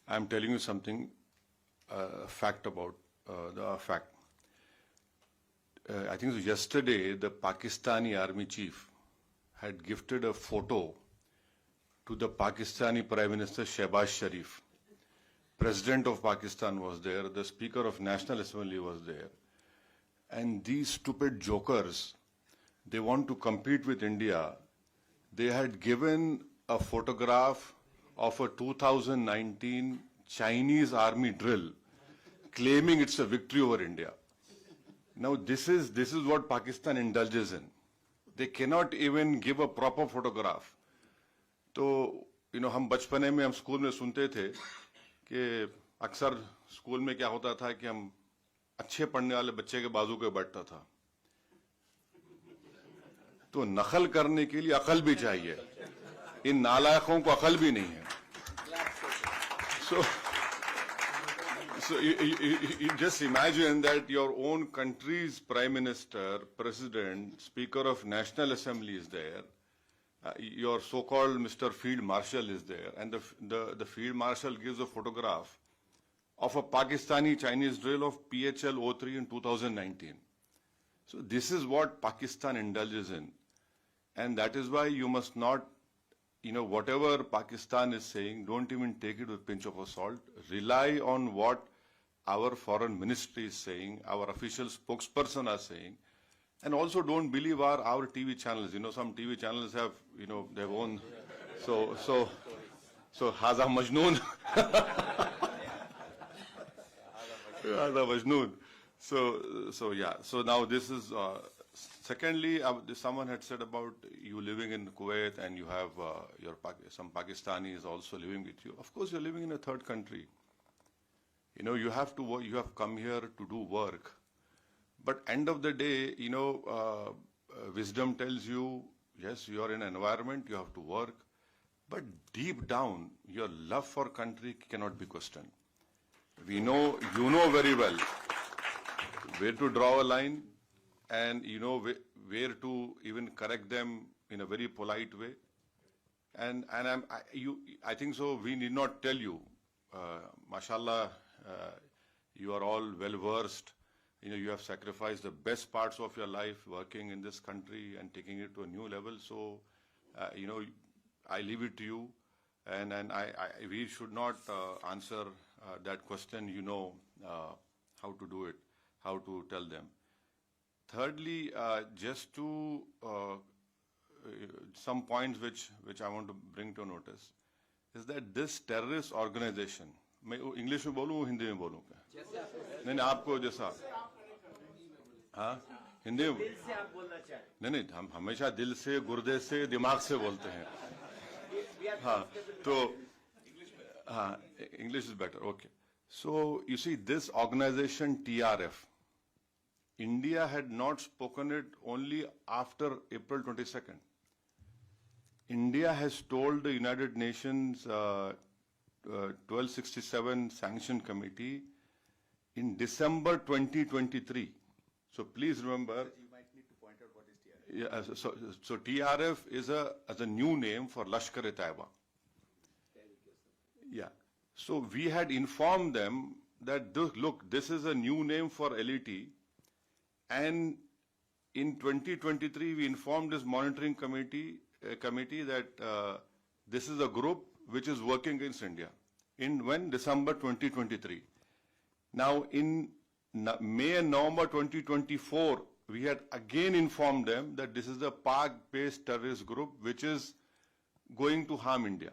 I'm telling you something, fact about the fact. I think so yesterday the Pakistani army chief had gifted a photo to the Pakistani Prime Minister Shehbaz Sharif. President of Pakistan was there, the Speaker of National Assembly was there. And these stupid jokers, they want to compete with India. They had given a photograph of a 2019 Chinese army drill, claiming it's a victory over India. Now this is what Pakistan indulges in. They cannot even give a proper photograph. तो हम बचपने में हम school में सुनते थे कि अक्सर स्कूल में क्या होता था कि हम अच्छे पढ़ने वाले बच्चे के बाजू पे बैठता था, तो नकल करने के लिए अकल भी चाहिए, इन नालायकों को अकल भी नहीं है. So you just imagine that your own country's Prime Minister, President, Speaker of National Assembly is there, your so-called Mr. Field Marshal is there, and the Field Marshal gives a photograph of a Pakistani Chinese drill of PHL-03 in 2019. So this is what Pakistan indulges in, and that is why you must not, whatever Pakistan is saying, don't even take it with a pinch of salt. Rely on what our foreign ministry is saying, our official spokesperson are saying, and also don't believe our TV channels. Some TV channels have, their own. So Haza Majnoon. Haza Majnoon. So yeah. So now this is. Secondly, someone had said about you living in Kuwait and you have some Pakistanis also living with you. Of course, you're living in a third country. You have to work, you have come here to do work. But end of the day, wisdom tells you, yes, you are in an environment, you have to work. But deep down, your love for country cannot be questioned. You know very well where to draw a line, and where to even correct them in a very polite way. And I think so. We need not tell you, mashallah, you are all well versed. You have sacrificed the best parts of your life working in this country and taking it to a new level. So, I leave it to you, and we should not answer that question. How to do it, how to tell them. Thirdly, just to some points which I want to bring to notice is that this terrorist organization, मैं English में बोलूँ हिंदी में बोलूँ क्या? नहीं आपको जैसा हाँ हिंदी में नहीं हम हमेशा दिल से गुर्दे से दिमाग से बोलते हैं हाँ तो हाँ English is better. Okay, so you see this organization TRF, India had not spoken it only after April 22nd. India has told the United Nations 1267 Sanction Committee in December 2023. So please remember. You might need to point out what is TRF. Yeah, so TRF is a new name for Lashkar-e-Taiba. Yeah. So we had informed them that look, this is a new name for LET. And in 2023, we informed this monitoring committee that this is a group which is working against India. When? December 2023. Now, in May and November 2024, we had again informed them that this is a Pak-based terrorist group which is going to harm India.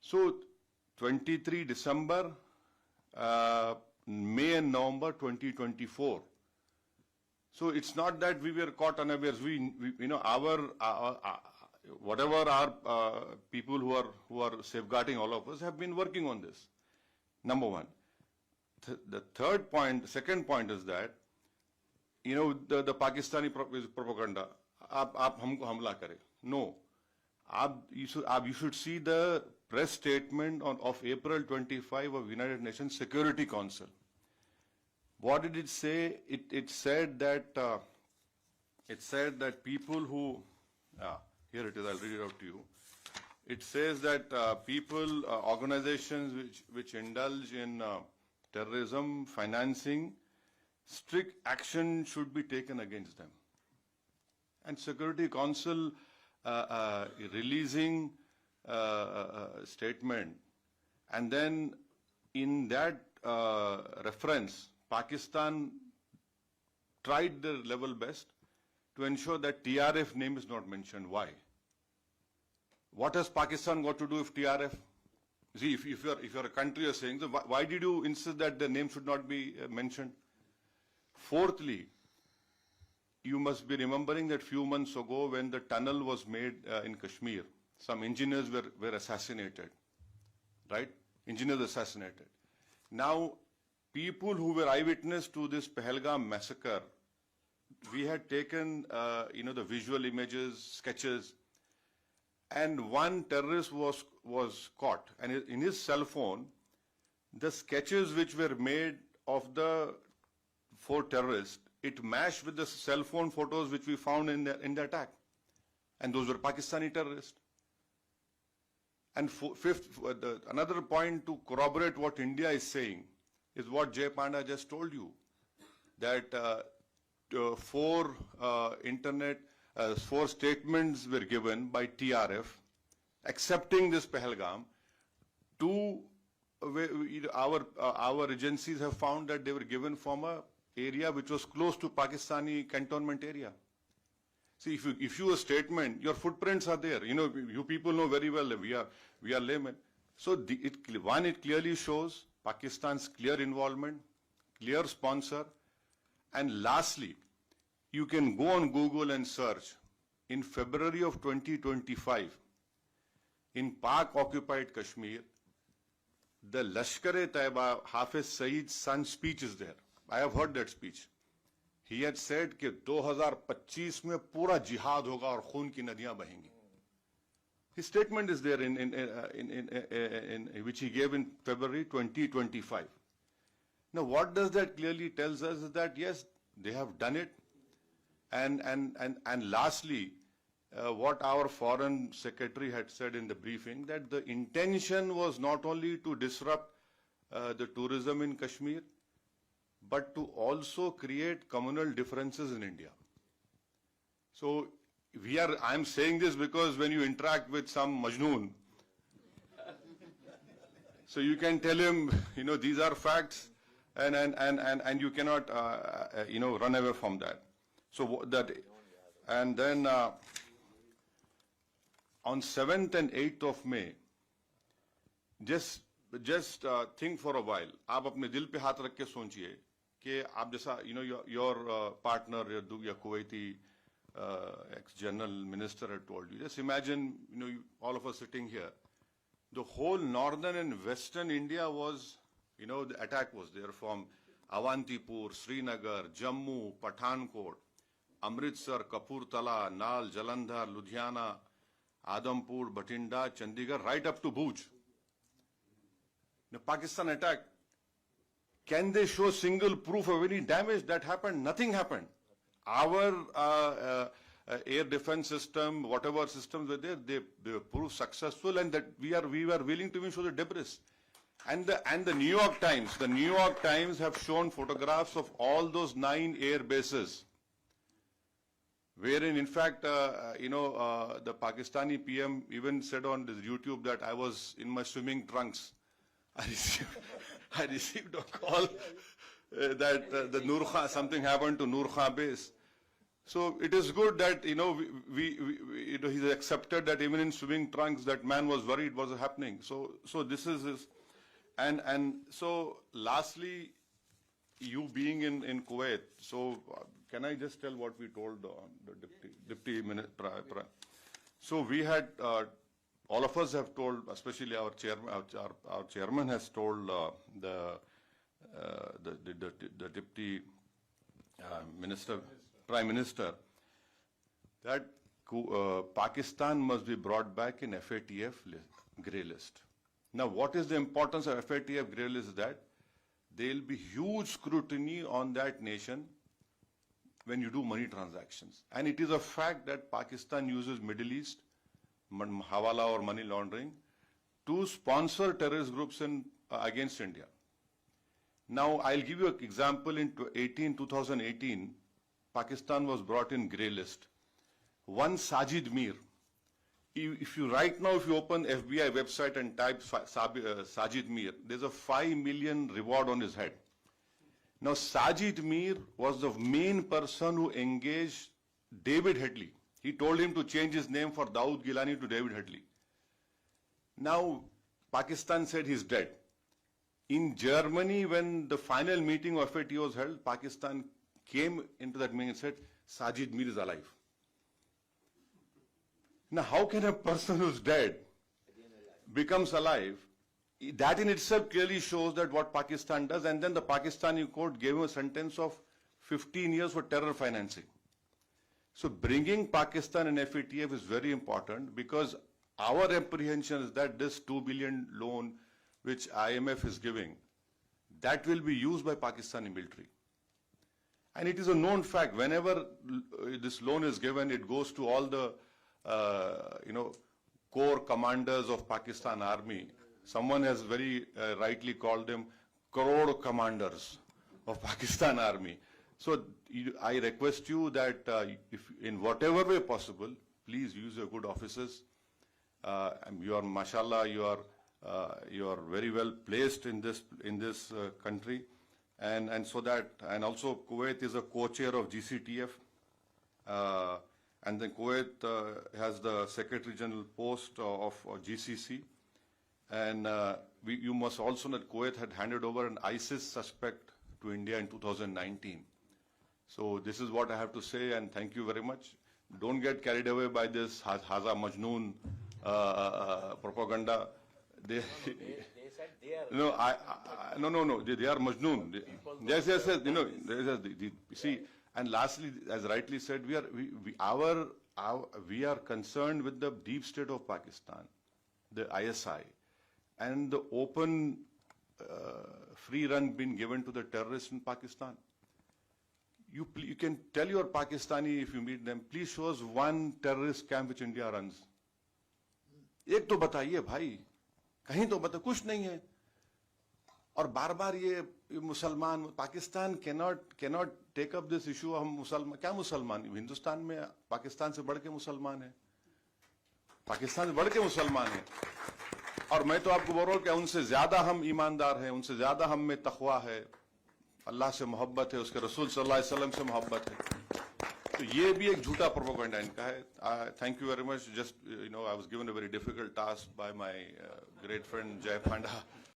So, 23 December, May and November 2024. So it's not that we were caught unawares. Whatever our people who are safeguarding all of us have been working on this. Number one. The second point is that, the Pakistani propaganda, आप हमको हमला करें. No. You should see the press statement of April 25 of United Nations Security Council. What did it say? It said that people who, here it is, I'll read it out to you. it says that people, organizations which indulge in terrorism, financing, strict action should be taken against them. And Security Council releasing a statement, and then in that reference, Pakistan tried their level best to ensure that TRF name is not mentioned. Why? What has Pakistan got to do with TRF? See, if you're a country, you're saying, so why did you insist that the name should not be mentioned? Fourthly, you must be remembering that few months ago when the tunnel was made in Kashmir, some engineers were assassinated, right? Engineers assassinated. Now, people who were eyewitness to this Pahalgam massacre, we had taken, the visual images, sketches, and one terrorist was caught. And in his cell phone, the sketches which were made of the 4 terrorists, it matched with the cell phone photos which we found in the attack. And those were Pakistani terrorists. And fifth, another point to corroborate what India is saying is what Jay Panda just told you, that 4 statements were given by TRF accepting this Pahalgam. 2, our agencies have found that they were given from a area which was close to Pakistani cantonment area. See, if you a statement, your footprints are there. You people know very well that we are laymen. So it clearly shows Pakistan's clear involvement, clear sponsor, and lastly, you can go on Google and search. In February of 2025, in Pak-occupied Kashmir, the Lashkar-e-Taiba Hafiz Saeed's son's speech is there. I have heard that speech. He had said that 2025 में पूरा जिहाद होगा और खून की नदियां बहेंगी. His statement is there in which he gave in February 2025. Now, what does that clearly tells us is that yes, they have done it, and lastly, what our foreign secretary had said in the briefing, that the intention was not only to disrupt the tourism in Kashmir, but to also create communal differences in India. So I'm saying this because when you interact with some Majnoon, so you can tell him, these are facts, and you cannot, run away from that. So that, and then on 7th and 8th of May, just think for a while. आप अपने दिल पे हाथ रख के सोचिए कि आप जैसा, your partner, your Kuwaiti ex-general minister had told you. Just imagine, all of us sitting here. The whole northern and western India was, the attack was there from Avantipur, Srinagar, Jammu, Pathankot, Amritsar, Kapurthala, Nal, Jalandhar, Ludhiana, Adampur, Bhatinda, Chandigarh, right up to Bhuj. The Pakistan attack, can they show single proof of any damage that happened? Nothing happened. Our air defense system, whatever systems were there, they proved successful, and that we were willing to even show the debris. And the New York Times have shown photographs of all those 9 air bases, wherein in fact, the Pakistani PM even said on his YouTube that I was in my swimming trunks. I received a call that the Nur Khan, something happened to Nur Khan base. So it is good that, he's accepted that even in swimming trunks, that man was worried what was happening. So this is his, and so lastly, you being in Kuwait, so can I just tell what we told the deputy minister? So we had, all of us have told, especially our chairman has told the deputy minister, prime minister, that Pakistan must be brought back in FATF grey list. Now, what is the importance of FATF grey list? That there will be huge scrutiny on that nation when you do money transactions. And it is a fact that Pakistan uses Middle East hawala or money laundering, to sponsor terrorist groups against India. Now, I'll give you an example. In 2018, Pakistan was brought in grey list. One Sajid Mir. If you open FBI website and type Sajid Mir, there's a 5 million reward on his head. Now, Sajid Mir was the main person who engaged David Headley. He told him to change his name for Dawood Gilani to David Headley. Now, Pakistan said he's dead. In Germany, when the final meeting of FATF was held, Pakistan came into that meeting and said, Sajid Mir is alive. Now, how can a person who's dead becomes alive? That in itself clearly shows that what Pakistan does, and then the Pakistani court gave him a sentence of 15 years for terror financing. So bringing Pakistan and FATF is very important, because our apprehension is that this 2 billion loan which IMF is giving, that will be used by Pakistani military. And it is a known fact, whenever this loan is given, it goes to all the core commanders of Pakistan Army. Someone has very rightly called them crore commanders of Pakistan Army. So I request you that if in whatever way possible, please use your good offices. You are, mashallah, you are very well placed in this country, and so that, and also Kuwait is a co-chair of GCTF. And then Kuwait has the Secretary General post of GCC. And you must also know that Kuwait had handed over an ISIS suspect to India in 2019. So this is what I have to say, and thank you very much. Don't get carried away by this Haza Majnoon propaganda. They said they are. No, no. They are Majnoon. Yes. See. And lastly, as rightly said, we are concerned with the deep state of Pakistan, the ISI, and the open free run being given to the terrorists in Pakistan. You can tell your Pakistani, if you meet them, please show us one terrorist camp which India runs. एक तो बताइए भाई, कहीं तो बता, कुछ नहीं है. और बार बार ये मुसलमान, Pakistan cannot take up this issue. हम मुसलमान, क्या मुसलमान, हिंदुस्तान में पाकिस्तान से बढ़ के मुसलमान है, पाकिस्तान से बढ़ के मुसलमान है. और मैं तो आपको बोल रहा हूँ कि उनसे ज्यादा हम ईमानदार हैं, उनसे ज्यादा हम में तकवा है, अल्लाह से मोहब्बत है, उसके रसूल सल्लल्लाहु अलैहि वसल्लम से मोहब्बत है. तो ये भी एक झूठा प्रोपेगेंडा इनका है. Thank you very much. Just I was given a very difficult task by my great friend Jay Panda.